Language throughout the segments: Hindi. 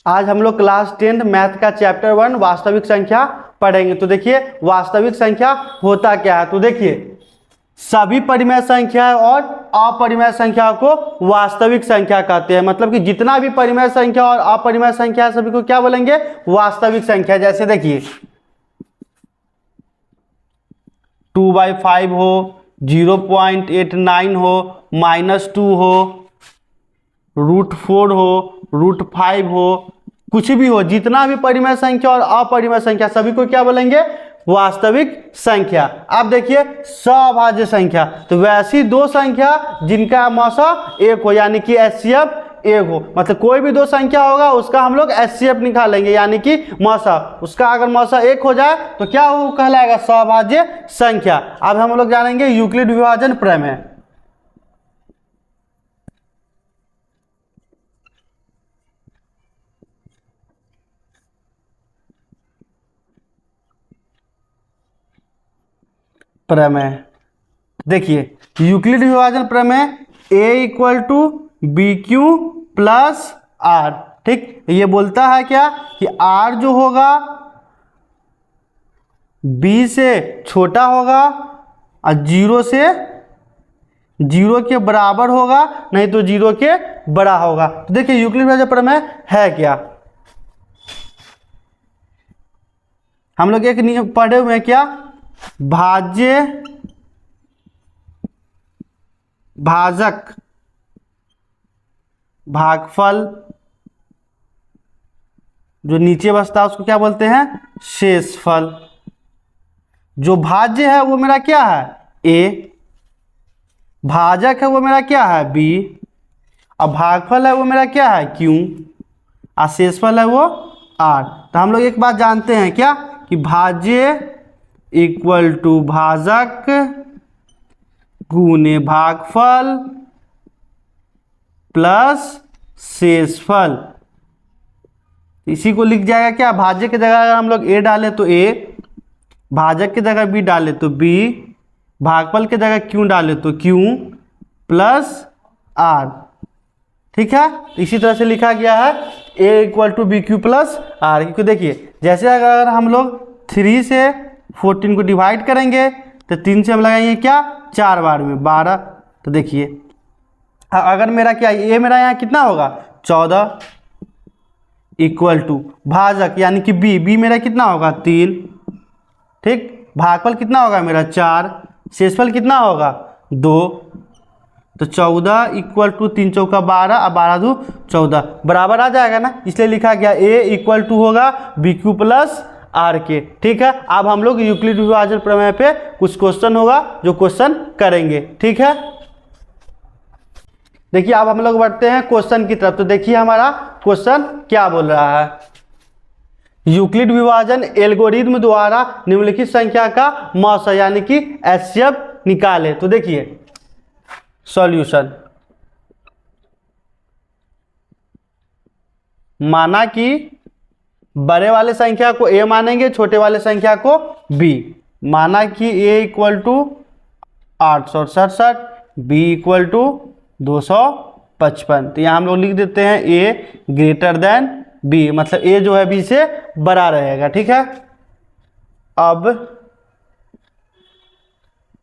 आज हम लोग क्लास 10 मैथ का चैप्टर 1 वास्तविक संख्या पढ़ेंगे। तो देखिए वास्तविक संख्या होता क्या है। तो देखिए सभी परिमेय संख्या और अपरिमेय संख्या को वास्तविक संख्या कहते हैं। मतलब कि जितना भी परिमेय संख्या और अपरिमेय संख्या सभी को क्या बोलेंगे, वास्तविक संख्या। जैसे देखिए 2/5 हो, 0.89 हो, -2 हो, √4 हो, √5 हो, कुछ भी हो, जितना भी परिमेय संख्या और अपरिमेय संख्या सभी को क्या बोलेंगे, वास्तविक संख्या। अब देखिए सभाज्य संख्या, तो वैसी दो संख्या जिनका मौसा एक हो, यानी कि HCF एक हो। मतलब कोई भी दो संख्या होगा उसका हम लोग HCF निकालेंगे, यानी कि मौसा, उसका अगर मौसा एक हो जाए तो क्या वो कहलाएगा, सभाज्य संख्या। अब हम लोग जानेंगे यूक्लिड विभाजन प्रमेय। प्रमेय देखिए यूक्लिड विभाजन प्रमेय A = BQ + R। ठीक, ये बोलता है क्या कि R जो होगा B से छोटा होगा और 0 के बराबर होगा, नहीं तो 0 के बड़ा होगा। तो देखिए यूक्लिड विभाजन प्रमेय है क्या, हम लोग एक नियम पढ़े हुए हैं क्या, भाज्य भाजक भागफल, जो नीचे बसता है उसको क्या बोलते हैं, शेषफल। जो भाज्य है वो मेरा क्या है, A, भाजक है वो मेरा क्या है, B, और भागफल है वो मेरा क्या है, Q, और शेषफल है वो R। तो हम लोग एक बात जानते हैं क्या कि भाज्य = भाजक गुने भागफल प्लस शेषफल। इसी को लिख जाएगा क्या, भाज्य की जगह अगर हम लोग A डालें तो A, भाजक की जगह B डालें तो B, भागफल की जगह Q डालें तो Q + R। ठीक है, इसी तरह से लिखा गया है A = BQ + R। क्योंकि देखिए जैसे अगर हम लोग 3 से 14 को डिवाइड करेंगे तो 3 से हम लगाएंगे क्या, 4 बार में 12। तो देखिए अगर मेरा क्या, ये मेरा यहाँ कितना होगा, 14 = भाजक यानी कि B मेरा कितना होगा, 3। ठीक, भागफल कितना होगा मेरा, 4, शेषफल कितना होगा, 2। तो 14 = 3 चौका 12 और 12 दू 14 बराबर आ जाएगा ना, इसलिए लिखा गया A = होगा BQ + R के। ठीक है, अब हम लोग यूक्लिड विभाजन प्रमेय पे कुछ क्वेश्चन होगा जो क्वेश्चन करेंगे। ठीक है, देखिए अब हम लोग बढ़ते हैं क्वेश्चन की तरफ। तो देखिए हमारा क्वेश्चन क्या बोल रहा है, यूक्लिड विभाजन एल्गोरिथम द्वारा निम्नलिखित संख्या का मौसा यानी कि HCF निकाले। तो देखिए सॉल्यूशन, माना कि बड़े वाले संख्या को A मानेंगे, छोटे वाले संख्या को B। माना कि A = 867, B = 255। तो यहाँ हम लोग लिख देते हैं A > B, मतलब A जो है B से बड़ा रहेगा। ठीक है, अब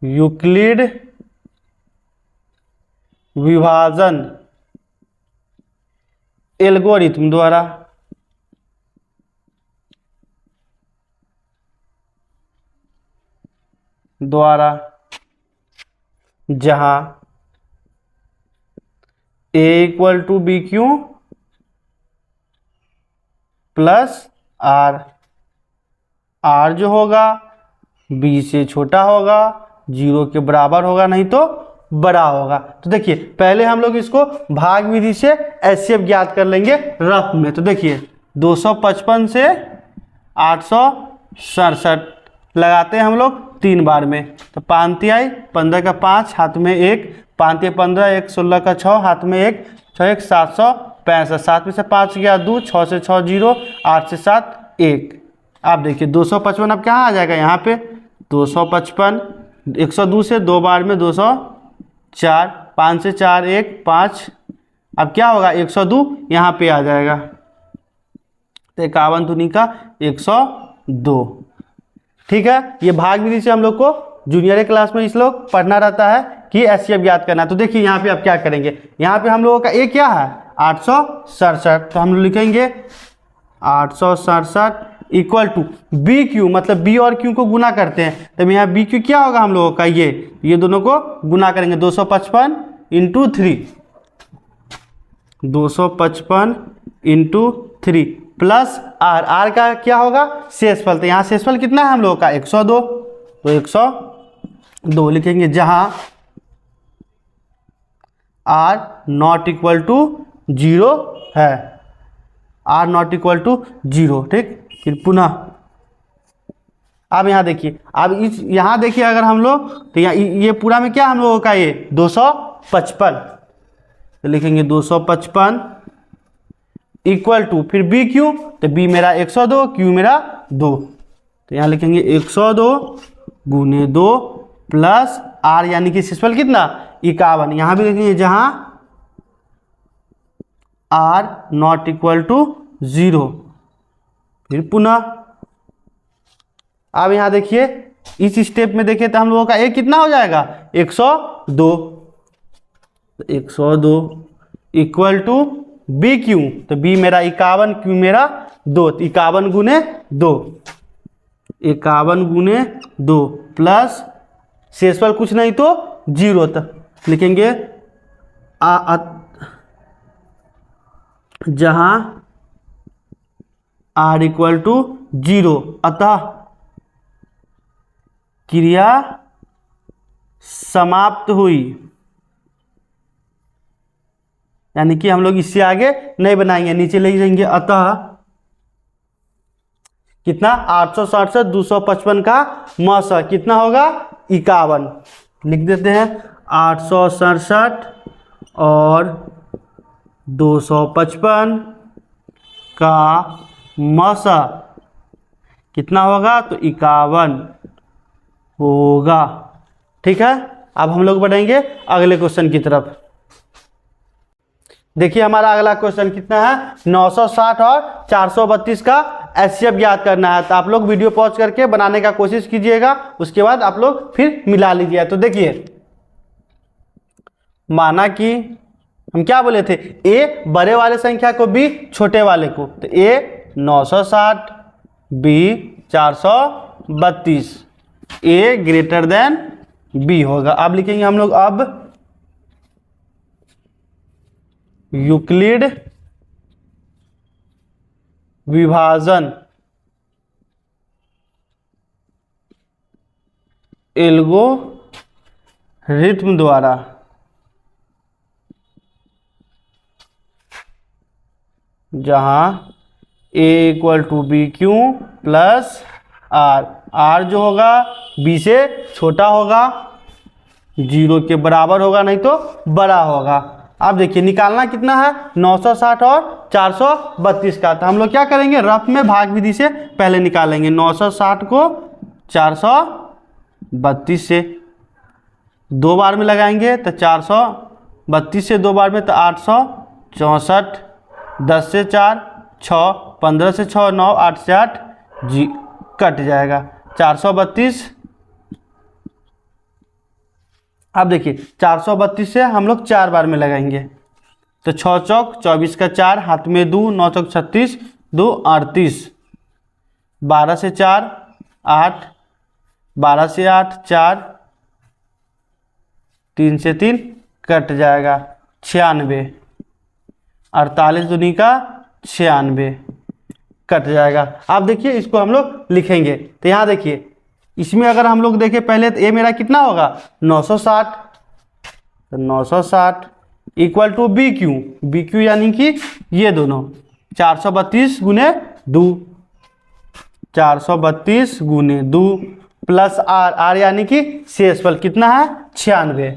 यूक्लिड विभाजन एल्गोरिथम द्वारा जहां A = BQ + R, R जो होगा B से छोटा होगा, 0 के बराबर होगा, नहीं तो बड़ा होगा। तो देखिए पहले हम लोग इसको भाग विधि से HCF ज्ञात कर लेंगे रफ में। तो देखिए 255 से 867 लगाते हैं हम लोग 3 बार में। तो 5 × 15 का 5, हाथ में 1, 5 × 15 1, 16 का 6, हाथ में 1, 6 1 765, 7 में से 5 गया 2, 6 से 6 0, 8 से 7 1। आप देखिए 255 अब कहाँ आ जाएगा, यहाँ पे 255, 102 से 2 बार में 204, 5 से 4 1 5, अब क्या होगा 102 यहाँ पे आ जाएगा। तो 51 दूनी का 102। ठीक है, ये भाग विधि से हम लोग को जूनियर क्लास में इस लोग पढ़ना रहता है कि एचसीएफ ज्ञात करना है। तो देखिए यहाँ पे आप क्या करेंगे, यहाँ पे हम लोगों का ए क्या है 867, तो हम लोग लिखेंगे 867 इक्वल टू बी क्यू, मतलब बी और क्यू को गुना करते हैं, तब यहाँ बी क्यू क्या होगा हम लोगों का, ये दोनों को गुना करेंगे 255 इंटू 3, 255 इंटू 3 प्लस आर का क्या होगा शेषफल, तो यहाँ शेषफल कितना है हम लोगों का 102, तो 102 लिखेंगे, जहां आर नॉट इक्वल टू 0 है, आर नॉट इक्वल टू 0। ठीक, फिर पुनः अब यहाँ देखिए, अब इस यहाँ देखिए अगर हम लोग, तो यहाँ ये पूरा में क्या हम लोगों का ये 255, तो लिखेंगे 255 इक्वल टू फिर बी क्यू, तो बी मेरा 102, क्यू मेरा 2, तो यहाँ लिखेंगे 102 गुने 2 प्लस आर यानी कि शेषफल कितना 51, यहाँ भी लिखेंगे जहां आर नॉट इक्वल टू 0। फिर पुनः अब यहाँ देखिए इस स्टेप में देखिए तो हम लोगों का ए कितना हो जाएगा 102, 102 इक्वल टू बी क्यू, तो बी मेरा 51, क्यू मेरा 2, तो 51 गुने 2, 51 गुने 2 प्लस शेषफल कुछ नहीं तो 0, तक लिखेंगे जहां आर इक्वल टू 0, अतः क्रिया समाप्त हुई, यानी कि हम लोग इससे आगे नहीं बनाएंगे, नीचे ले जाएंगे, अतः कितना 867 255 का मौसा कितना होगा 51, लिख देते हैं 867 और 255 का मौसा कितना होगा, तो 51 होगा। ठीक है, अब हम लोग बढ़ेंगे अगले क्वेश्चन की तरफ। देखिए हमारा अगला क्वेश्चन कितना है 960 और 432 का एचसीएफ ज्ञात करना है, तो आप लोग वीडियो पॉज करके बनाने का कोशिश कीजिएगा, उसके बाद आप लोग फिर मिला लीजिए। तो देखिए माना कि हम क्या बोले थे, ए बड़े वाले संख्या को बी छोटे वाले को, तो ए 960 बी 432, ए ग्रेटर देन बी होगा। अब लिखेंगे हम लोग, अब यूक्लिड विभाजन एल्गोरिथ्म द्वारा जहां A equal to B Q plus R, R जो होगा बी से छोटा होगा, 0 के बराबर होगा नहीं तो बड़ा होगा। अब देखिए निकालना कितना है 960 और 432 का, तो हम लोग क्या करेंगे रफ में भाग विधि से पहले निकालेंगे, 960 को 432 से 2 बार में लगाएंगे, तो 432 से 2 बार में तो 864, 10 से 4 6, 15 से 6 9, 8 से 8 जी कट जाएगा 432। अब देखिए 432 से हम लोग 4 बार में लगाएंगे, तो 6 चौक 24 का 4, हाथ में 2, 9 चौक 36, 2 38, 12 से 4 8, 12 से 8 4, 3 से 3 कट जाएगा 96, 48 दूनी का 96 कट जाएगा। अब देखिए इसको हम लोग लिखेंगे, तो यहाँ देखिए इसमें अगर हम लोग देखें पहले, तो ए मेरा कितना होगा 960, तो 960 इक्वल टू बी क्यू यानी कि ये दोनों 432 गुने 2, 432 गुने 2 प्लस आर, आर यानी कि शेषफल कितना है 96,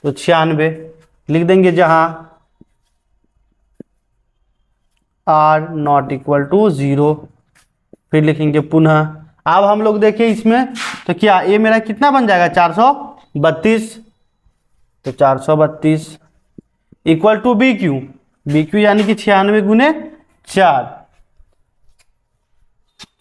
तो 96 लिख देंगे, जहां आर नॉट इक्वल टू 0। फिर लिखेंगे पुनः, अब हम लोग देखिए इसमें, तो क्या ये मेरा कितना बन जाएगा 432, तो 432 इक्वल टू बी क्यू यानी कि 96 गुने 4,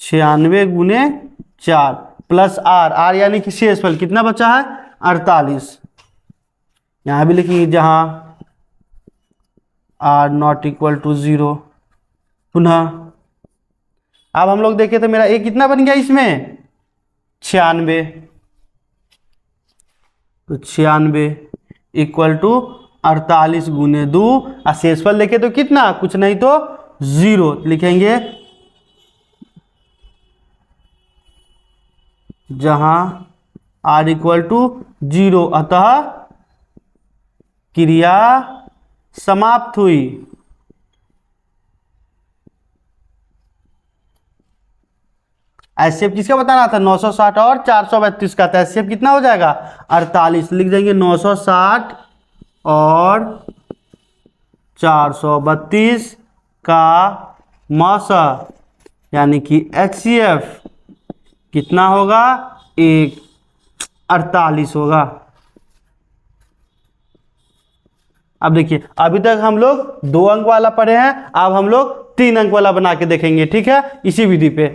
96 गुने 4 प्लस आर, आर यानी कि शेषफल कितना बचा है 48। यहाँ भी लिखेंगे जहाँ आर नॉट इक्वल टू 0। पुनः अब हम लोग देखें तो मेरा ए कितना बन गया इसमें 96, तो 96 इक्वल टू 48 गुने 2 और शेषफल देखे तो कितना, कुछ नहीं तो 0 लिखेंगे, जहां आर इक्वल टू 0, अतः क्रिया समाप्त हुई। एचसीएफ किसका बताना था 960 और 432 का, तो एचसीएफ कितना हो जाएगा 48, लिख देंगे 960 और 432 का मौसा, यानी कि एचसीएफ कितना होगा 48 होगा। अब देखिए अभी तक हम लोग 2 अंक वाला पढ़े हैं, अब हम लोग 3 अंक वाला बना के देखेंगे, ठीक है, इसी विधि पे।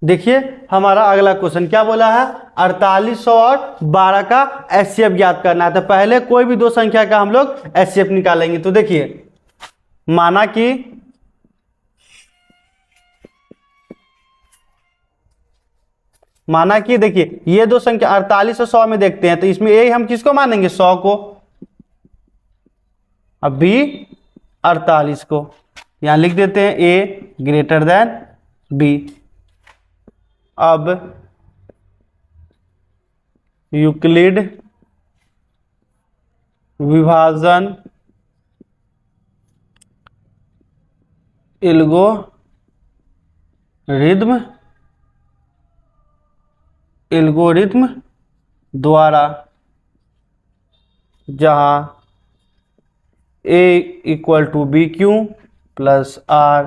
देखिए हमारा अगला क्वेश्चन क्या बोला है, 4800 और 12 का एचसीएफ ज्ञात करना है। तो पहले कोई भी 2 संख्या का हम लोग एचसीएफ निकालेंगे। तो देखिए माना कि देखिए ये 2 संख्या 48 और 100 में देखते हैं, तो इसमें ए हम किसको मानेंगे 100 को, अब बी 48 को। यहां लिख देते हैं ए ग्रेटर देन बी। अब यूक्लिड विभाजन एल्गोरिथ्म द्वारा जहां A equal to B Q plus R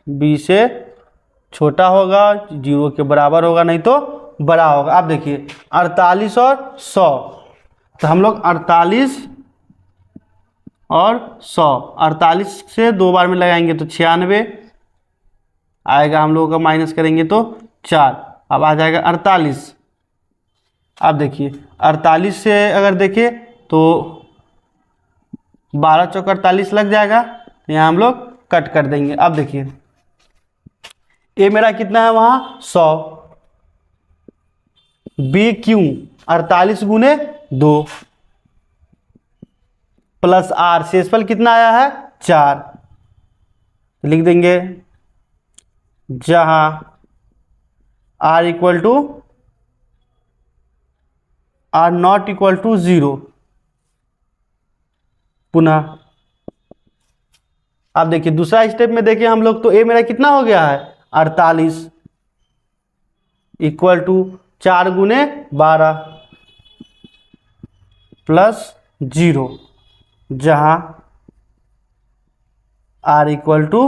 B से छोटा होगा, 0 के बराबर होगा, नहीं तो बड़ा होगा। आप देखिए 48 और 100, तो हम लोग 48 और 100, 48 से 2 बार में लगाएंगे तो 96 आएगा, हम लोगों का माइनस करेंगे तो 4, अब आ जाएगा 48। अब देखिए 48 से अगर देखें तो 12 चौक 48 लग जाएगा, तो यहाँ हम लोग कट कर देंगे। अब देखिए ए मेरा कितना है वहां 100, बी क्यू 48 गुने 2 प्लस आर शेषफल कितना आया है 4, लिख देंगे जहां r equal to r not equal to 0। पुनः अब देखिए दूसरा स्टेप में देखिए हम लोग, तो ए मेरा कितना हो गया है 48 इक्वल टू 4 गुने 12 प्लस 0, जहां आर इक्वल टू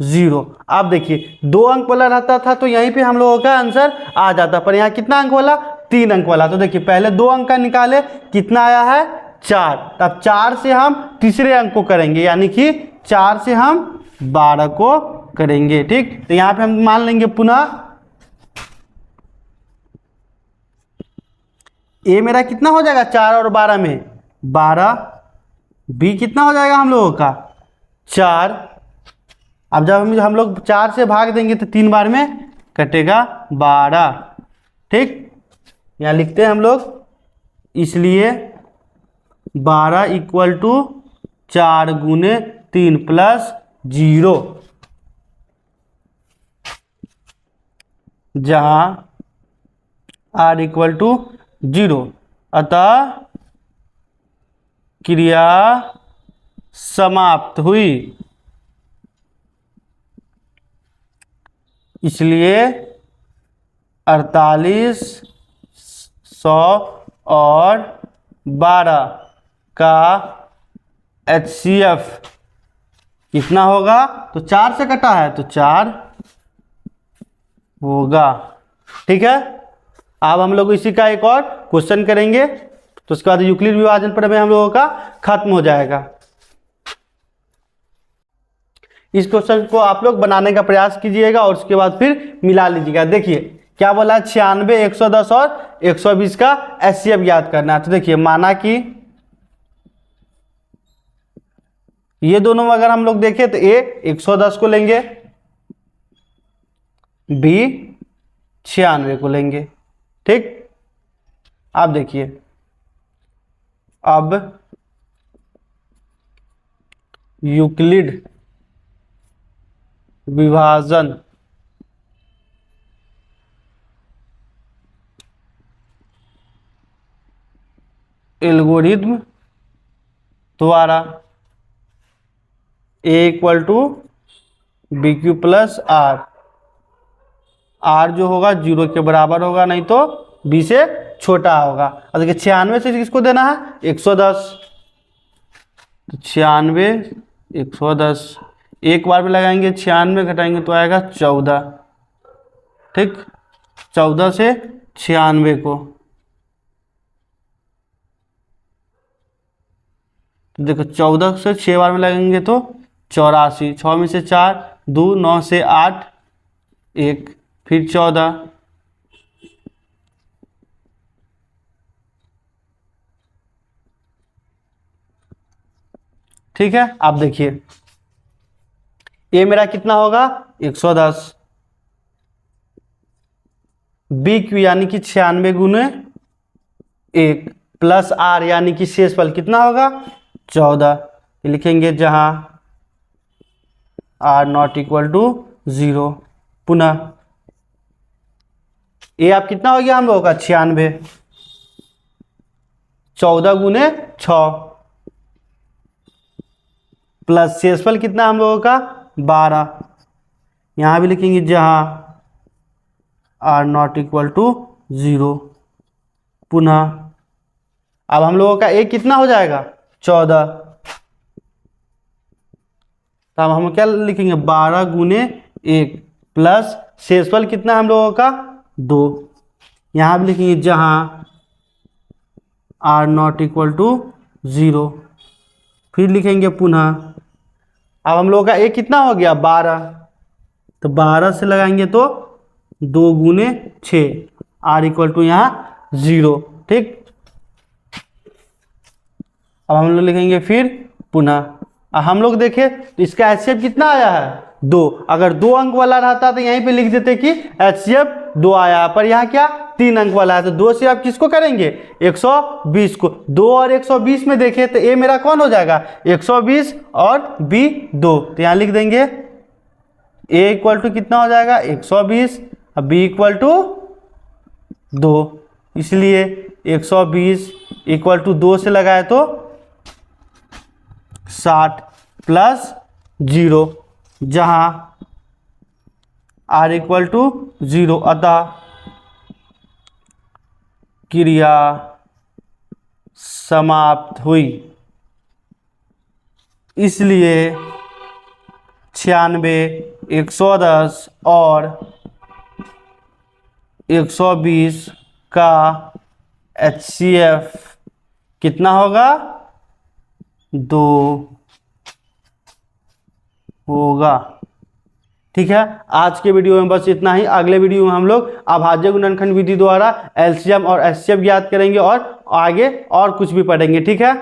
0। अब देखिए 2 अंक वाला रहता था तो यहीं पे हम लोगों का आंसर आ जाता, पर यहाँ कितना अंक वाला 3 अंक वाला। तो देखिए पहले 2 अंक का निकाले, कितना आया है 4, अब 4 से हम तीसरे अंक को करेंगे, यानी कि 4 से हम 12 को करेंगे, ठीक। तो यहाँ पे हम मान लेंगे पुनः ए मेरा कितना हो जाएगा 4 और 12 में 12, बी कितना हो जाएगा हम लोगों का 4। अब जब हम लोग 4 से भाग देंगे तो 3 बार में कटेगा 12, ठीक। यहाँ लिखते हैं हम लोग, इसलिए 12 इक्वल टू 4 गुने 3 प्लस 0, जहां आर इक्वल टू 0, अतः क्रिया समाप्त हुई। इसलिए 48, 100 और 12 का एचसीएफ कितना होगा, तो 4 से कटा है तो 4 होगा, ठीक है। अब हम लोग इसी का एक और क्वेश्चन करेंगे, तो उसके बाद यूक्लिड विभाजन पर हम लोगों का खत्म हो जाएगा। इस क्वेश्चन को आप लोग बनाने का प्रयास कीजिएगा और उसके बाद फिर मिला लीजिएगा। देखिए क्या बोला, 96, 110 और 120 का एचसीएफ याद करना है। तो देखिए माना कि ये दोनों अगर हम लोग देखें तो ए 110 को लेंगे, बी 96 को लेंगे। ठीक, अब देखिए, अब यूक्लिड विभाजन एल्गोरिथ्म द्वारा A equal to B Q plus R, R जो होगा 0 के बराबर होगा, नहीं तो बी से छोटा होगा। और देखिए 96 से किसको देना है, 110, तो 96, 110 एक बार में लगाएंगे, 96 घटाएंगे तो आएगा 14। ठीक, 14 से 96 को, तो देखो 14 से 6 बार में लगेंगे तो 84, 6 में से 4, 2, 9 से 8, 1, फिर 14, ठीक है। आप देखिए ए मेरा कितना होगा, 110, बी क्यू यानी कि 96 गुने 1 प्लस आर यानी कि शेषफल कितना होगा, 14। लिखेंगे जहां आर नॉट इक्वल टू 0। पुनः ए आप कितना हो गया हम लोगों का, 96, 14 गुने 6 प्लस शेषफल कितना हम लोगों का, 12। यहां भी लिखेंगे जहां आर नॉट इक्वल टू 0। पुनः अब हम लोगों का ए कितना हो जाएगा, 14, तो अब हम क्या लिखेंगे, 12 गुने 1 प्लस शेषफल कितना हम लोगों का, 2। यहां भी लिखेंगे जहां आर नॉट इक्वल टू 0। फिर लिखेंगे पुनः, अब हम लोगों का ए कितना हो गया, 12, तो 12 से लगाएंगे तो 2 गुने 6, आर इक्वल टू यहाँ 0। ठीक, अब हम लोग लिखेंगे फिर पुनः, हम लोग देखें तो इसका एचसीएफ कितना आया है, 2। अगर 2 अंक वाला रहता तो यहीं पे लिख देते कि एचसीएफ 2 आया, पर यहाँ क्या 3 अंक वाला है, तो 2 से आप किसको करेंगे, 120 को। 2 और 120 में देखें तो ए मेरा कौन हो जाएगा, 120 और बी 2, तो यहाँ लिख देंगे ए इक्वल टू कितना हो जाएगा, 120, और बी इक्वल टू 2। इसलिए 120 इक्वल टू 2 से लगाए तो 60 प्लस 0, जहां आर इक्वल टू 0, अतः क्रिया समाप्त हुई। इसलिए 96, 110 और 120 का HCF कितना होगा, 2 होगा। ठीक है, आज के वीडियो में बस इतना ही। अगले वीडियो में हम लोग अभाज्य गुणनखंड विधि द्वारा एलसीएम और एचसीएफ ज्ञात करेंगे और आगे और कुछ भी पढ़ेंगे। ठीक है।